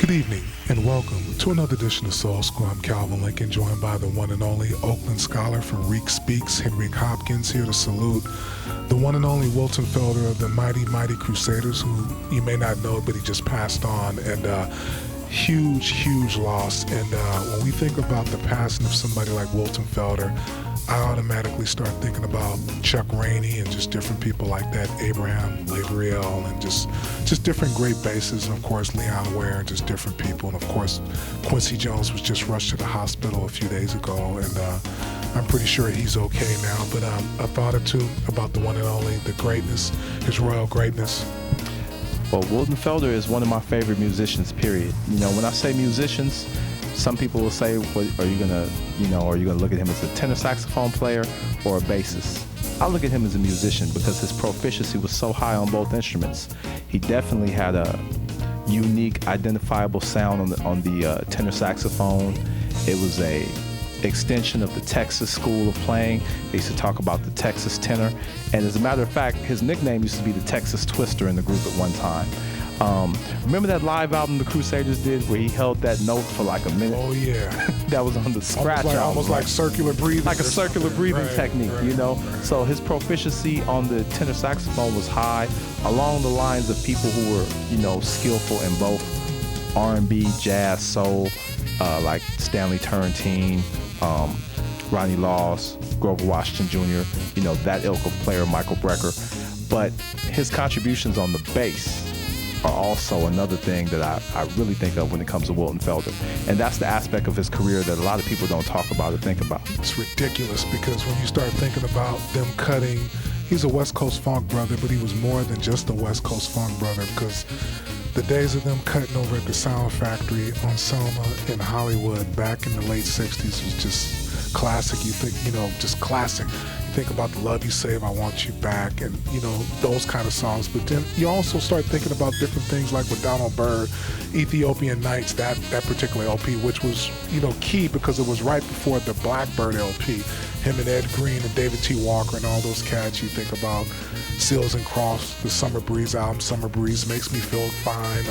Good evening and welcome to another edition of Soul School. I'm Calvin Lincoln, joined by the one and only Oakland scholar from Reek Speaks, Henique Hopkins, here to salute the one and only Wilton Felder of the mighty Crusaders, who you may not know, but he just passed on, and huge loss. And when we think about the passing of somebody like Wilton Felder, I automatically start thinking about Chuck Rainey and just different people like that, Abraham Laboriel, and just different great bassists, and of course Leoin Ware, and just different people. And of course Quincy Jones was just rushed to the hospital a few days ago, and I'm pretty sure he's okay now. But a thought or two about the one and only, the greatness, his royal greatness. Well, Wilton Felder is one of my favorite musicians, period. You know, when I say musicians, some people will say, well, are you gonna look at him as a tenor saxophone player or a bassist? I look at him as a musician because his proficiency was so high on both instruments. He definitely had a unique, identifiable sound on the tenor saxophone. It was a extension of the Texas school of playing. They used to talk about the Texas tenor, and as a matter of fact, his nickname used to be the Texas Twister in the group at one time. Remember that live album the Crusaders did where he held that note for like a minute? Oh yeah. That was on the scratch album. Almost like circular breathing. Like a circular breathing technique, you know? So his proficiency on the tenor saxophone was high, along the lines of people who were, skillful in both R&B, jazz, soul, like Stanley Turrentine, Ronnie Laws, Grover Washington Jr., that ilk of player, Michael Brecker. But his contributions on the bass are also another thing that I really think of when it comes to Wilton Felder. And that's the aspect of his career that a lot of people don't talk about or think about. It's ridiculous because when you start thinking about them cutting, he's a West Coast funk brother, but he was more than just a West Coast funk brother, because the days of them cutting over at the Sound Factory on Selma in Hollywood back in the late 60s was just classic. You think, just classic. Think about The Love You Save, I Want You Back, and those kind of songs. But then you also start thinking about different things like with Donald Byrd, Ethiopian Nights, that particular LP, which was key because it was right before the Blackbird LP. Him and Ed Green and David T. Walker and all those cats. You think about Seals and Croft, the Summer Breeze album, Summer Breeze Makes Me Feel Fine,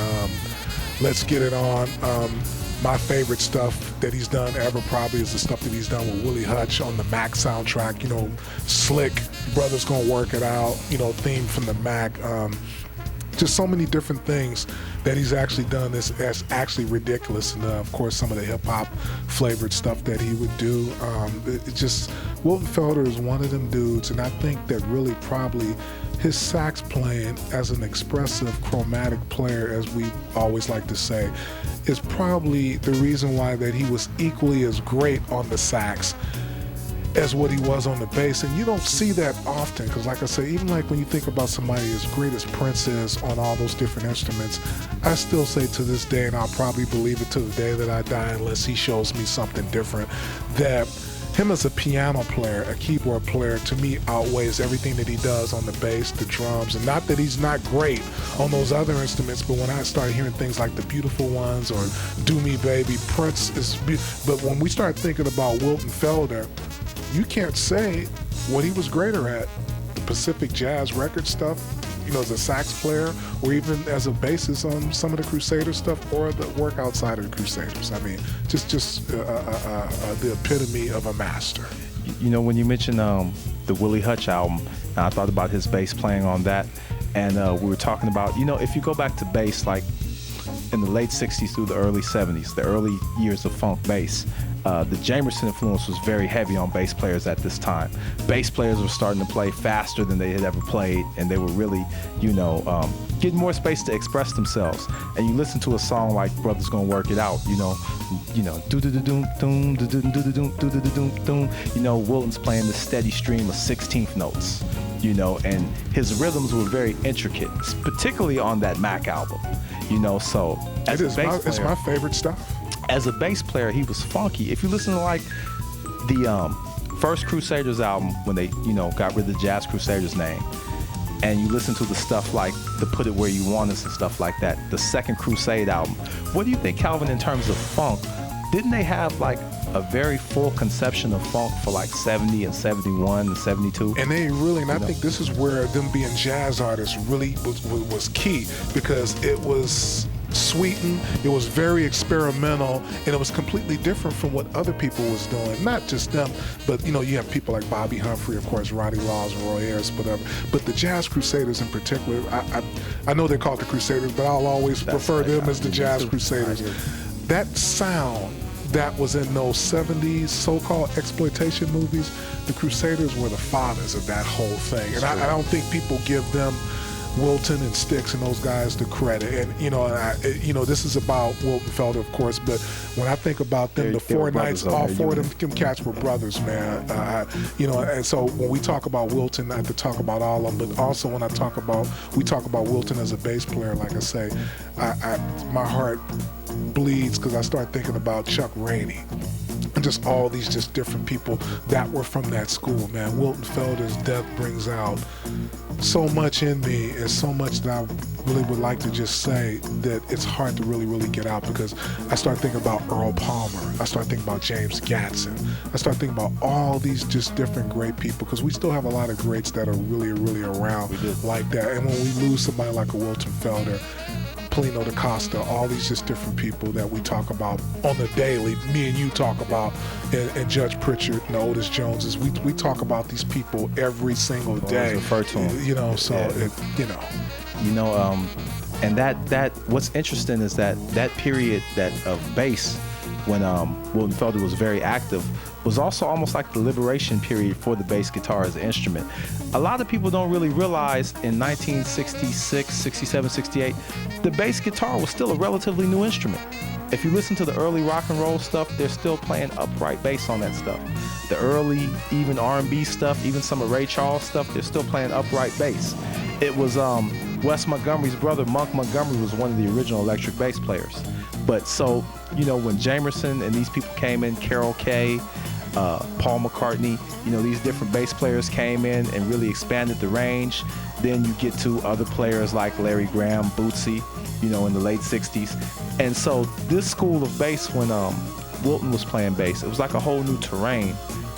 Let's Get It On. My favorite stuff that he's done ever probably is the stuff that he's done with Willie Hutch on the Mac soundtrack, Slick, Brothers Gonna Work It Out, theme from the Mac. Just so many different things that he's actually done that's actually ridiculous. And of course, some of the hip hop flavored stuff that he would do. Wilton Felder is one of them dudes, and I think that really probably his sax playing as an expressive chromatic player, as we always like to say, is probably the reason why that he was equally as great on the sax as what he was on the bass. And you don't see that often, because like I say, even like when you think about somebody as great as Prince is on all those different instruments, I still say to this day, and I'll probably believe it to the day that I die unless he shows me something different, that him as a piano player, a keyboard player, to me outweighs everything that he does on the bass, the drums. And not that he's not great on those other instruments, but when I start hearing things like The Beautiful Ones or Do Me Baby, Prince is... But when we start thinking about Wilton Felder, you can't say what he was greater at. The Pacific Jazz record stuff, as a sax player, or even as a bassist on some of the Crusader stuff, or the work outside of the Crusaders. I mean, just the epitome of a master. When you mentioned the Willie Hutch album, I thought about his bass playing on that, and we were talking about, if you go back to bass, like in the late 60s through the early 70s, the early years of funk bass, the Jamerson influence was very heavy on bass players at this time. Bass players were starting to play faster than they had ever played, and they were really, getting more space to express themselves. And you listen to a song like Brothers Gonna Work It Out, Wilton's playing the steady stream of 16th notes, and his rhythms were very intricate, particularly on that Mac album, so as a bass player, it's my favorite stuff. As a bass player, he was funky. If you listen to like the first Crusaders album, when they got rid of the Jazz Crusaders name, and you listen to the stuff like the Put It Where You Want Us and stuff like that, the second Crusade album, what do you think, Calvin, in terms of funk? Didn't they have like a very full conception of funk for like 70 and 71 and 72? And they really, and I think this is where them being jazz artists really was key, because it was sweetened. It was very experimental, and it was completely different from what other people was doing. Not just them, but you have people like Bobby Humphrey, of course, Ronnie Laws, and Roy Ayers, whatever. But the Jazz Crusaders in particular, I know they're called the Crusaders, but I'll always prefer them as the Jazz Crusaders. That sound that was in those 70s so-called exploitation movies, the Crusaders were the fathers of that whole thing. And I don't think people give them, Wilton and Sticks and those guys, the credit. And this is about Wilton Felder, of course, but when I think about them, the Four Knights, all four of them cats were brothers, man. And so when we talk about Wilton, I have to talk about all of them, but also when we talk about Wilton as a bass player, like I say, my heart bleeds because I start thinking about Chuck Rainey and just all these just different people that were from that school, man. Wilton Felder's death brings out so much in me, and so much that I really would like to just say that it's hard to really get out, because I start thinking about Earl Palmer, I start thinking about James Gatson, I start thinking about all these just different great people, because we still have a lot of greats that are really around like that. And when we lose somebody like a Wilton Felder, Polino DaCosta, all these just different people that we talk about on the daily, me and you talk about, and Judge Pritchard and Otis Joneses, we talk about these people every single day. Refer to them. And that what's interesting is that period of bass when Wilton Felder was very active was also almost like the liberation period for the bass guitar as an instrument. A lot of people don't really realize in 1966, 67, 68, the bass guitar was still a relatively new instrument. If you listen to the early rock and roll stuff, they're still playing upright bass on that stuff. The early, even R&B stuff, even some of Ray Charles stuff, they're still playing upright bass. It was Wes Montgomery's brother, Monk Montgomery, was one of the original electric bass players. But so, when Jamerson and these people came in, Carol Kay, Paul McCartney, these different bass players came in and really expanded the range. Then you get to other players like Larry Graham, Bootsy, in the late 60s. And so this school of bass, when Wilton was playing bass, it was like a whole new terrain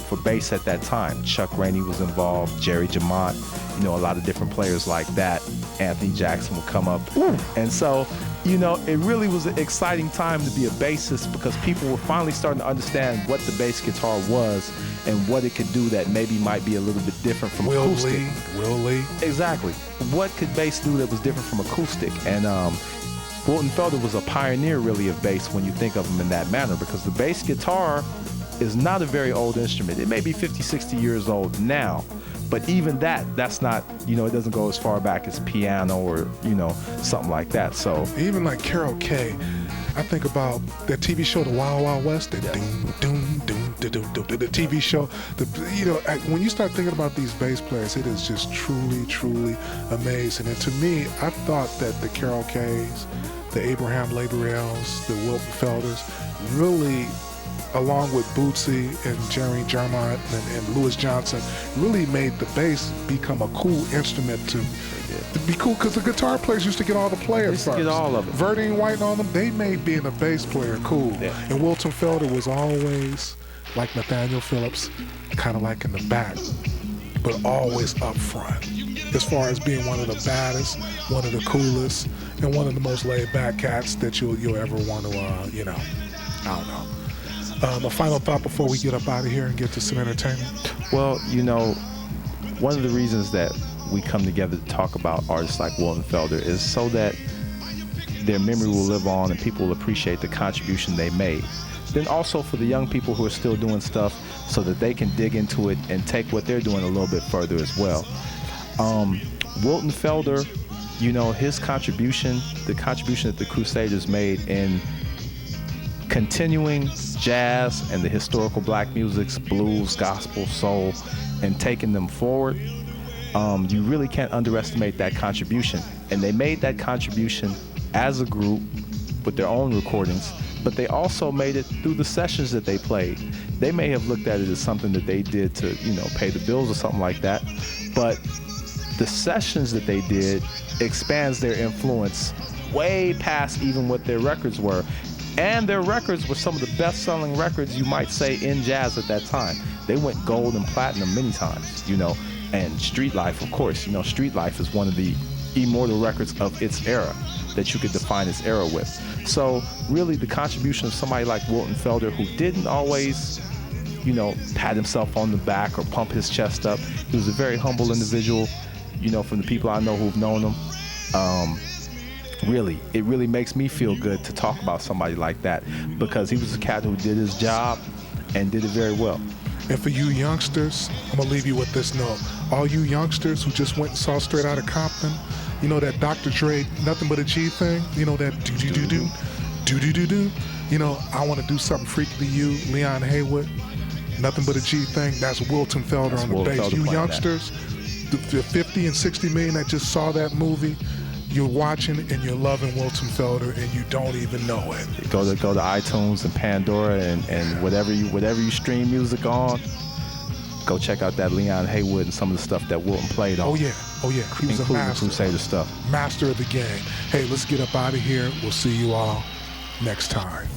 for bass at that time. Chuck Rainey was involved, Jerry Jamont, a lot of different players like that. Anthony Jackson would come up. And so, it really was an exciting time to be a bassist, because people were finally starting to understand what the bass guitar was and what it could do that maybe might be a little bit different from acoustic. Willie. Exactly. What could bass do that was different from acoustic? And Wilton Felder was a pioneer, really, of bass when you think of him in that manner, because the bass guitar is not a very old instrument. It may be 50, 60 years old now, but even that's not, it doesn't go as far back as piano or, something like that. So even like Carol Kay, I think about that TV show, The Wild Wild West, the TV show. When you start thinking about these bass players, it is just truly amazing. And to me, I thought that the Carol Kays, the Abraham Laboriels, the Wilton Felders, really, along with Bootsy and Jerry Germont and Louis Johnson, really made the bass become a cool instrument to be cool, because the guitar players used to get all the players first. Get all of them. Verdine White and all them, they made being a bass player cool. Yeah. And Wilton Felder was always, like Nathaniel Phillips, kind of like in the back, but always up front, as far as being one of the baddest, one of the coolest, and one of the most laid-back cats that you'll ever want to, I don't know. A final thought before we get up out of here and get to some entertainment? Well, one of the reasons that we come together to talk about artists like Wilton Felder is so that their memory will live on and people will appreciate the contribution they made. Then also for the young people who are still doing stuff, so that they can dig into it and take what they're doing a little bit further as well. Wilton Felder, his contribution, the contribution that the Crusaders made in continuing jazz and the historical black musics, blues, gospel, soul, and taking them forward, you really can't underestimate that contribution. And they made that contribution as a group with their own recordings, but they also made it through the sessions that they played. They may have looked at it as something that they did to, pay the bills or something like that, but the sessions that they did expands their influence way past even what their records were. And their records were some of the best-selling records, you might say, in jazz at that time. They went gold and platinum many times, And Street Life, of course. Street Life is one of the immortal records of its era. that you could define this era with. So really the contribution of somebody like Wilton Felder, who didn't always, you know, pat himself on the back or pump his chest up. He was a very humble individual, you know, from the people I know who've known him. Really, it really makes me feel good to talk about somebody like that, because he was a cat who did his job and did it very well. And for you youngsters, I'm gonna leave you with this note. All you youngsters who just went and saw Straight Outta Compton, you know that Dr. Dre, Nothing But a G thing? You know that do-do-do-do, you know, I wanna do something freaky to you, Leon Haywood, Nothing But a G thing, that's Wilton Felder on the bass. You youngsters, the 50 and 60 million that just saw that movie, you're watching and you're loving Wilton Felder and you don't even know it. Go to iTunes and Pandora and whatever you stream music on. Go check out that Leon Haywood and some of the stuff that Wilton played on. Oh yeah. He was a master. Crusader stuff. Master of the game. Hey, let's get up out of here. We'll see you all next time.